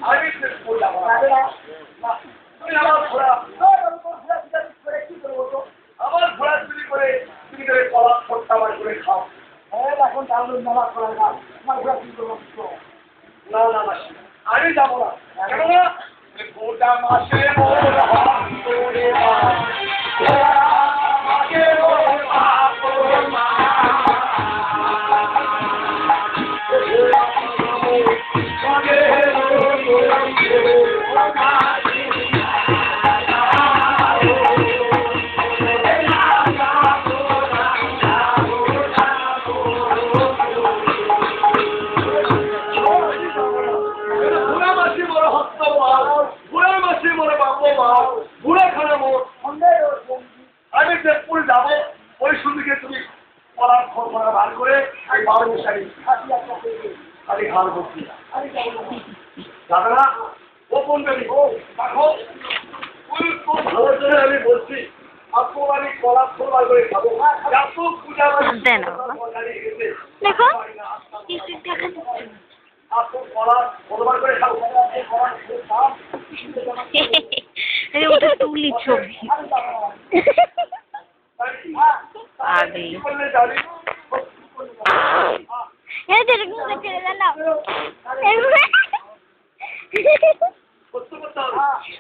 আমি ফুল যাবো তুমি আমার ঘোড়া কি করবো আমার ঘোড়া চুরি করে তুমি করে কলা ফটটা আমার করে খাও এখন তাহলে নামাজ পড়া না আমার ঘোড়া চুরি করবো না না মাসি আমি যাবো না কেন না গোটা মাসে আমি বলছি আমি কলা ফল বার করে খাবো দেখো ওটা তুলি ছবি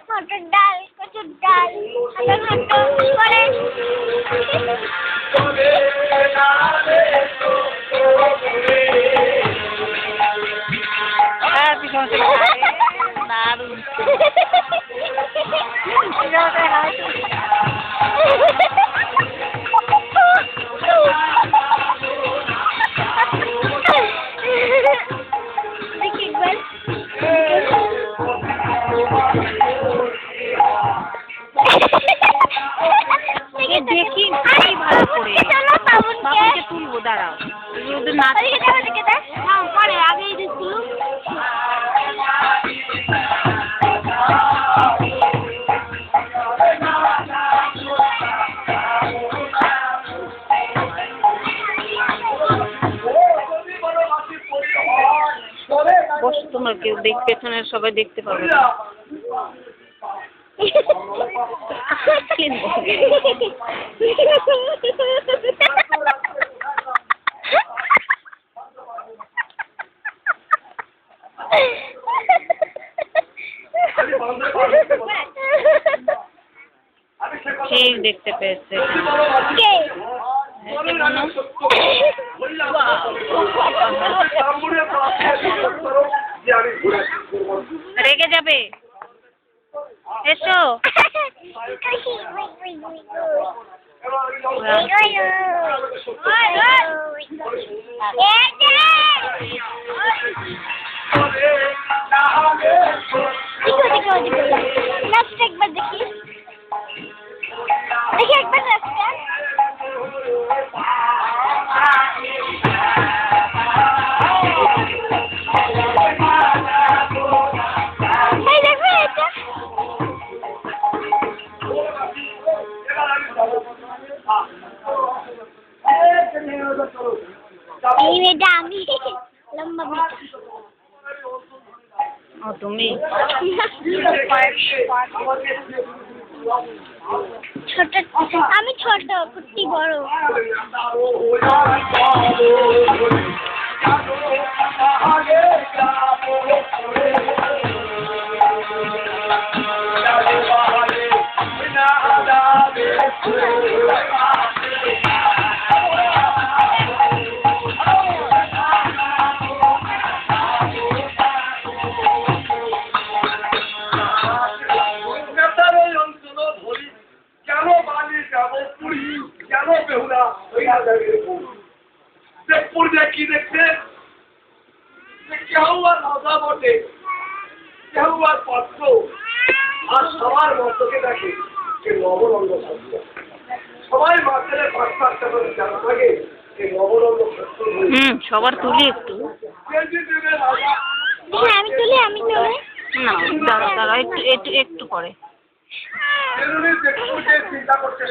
মটর ডাল কচুর ডাল করে দারুণ দেখি ভালো করে বাবুকে তুলবো দাঁড়াও ওদের নাচ পরে আগেই দেখছিল বস তোমরা কেউ পেছনে সবাই দেখতে পাবে সেই দেখতে পেয়েছে রেগে যাবে এসো একবার দেখি একবার এই মেয়েটা আমি লম্বা ও তুমি ছোট আমি ছোট কুট্টি বড় কি দেখতে কেউ আর রাজা বটে কেউ আর পাত্র আর সবার মতকে দেখে যে নবরঙ্গ সত্য সবাই মাঝে পাঁচটা করে জানা থাকে যে নবরঙ্গ সত্য সবার তুলি একটু আমি তুলি না দাঁড়া একটু একটু পরে চিন্তা করছে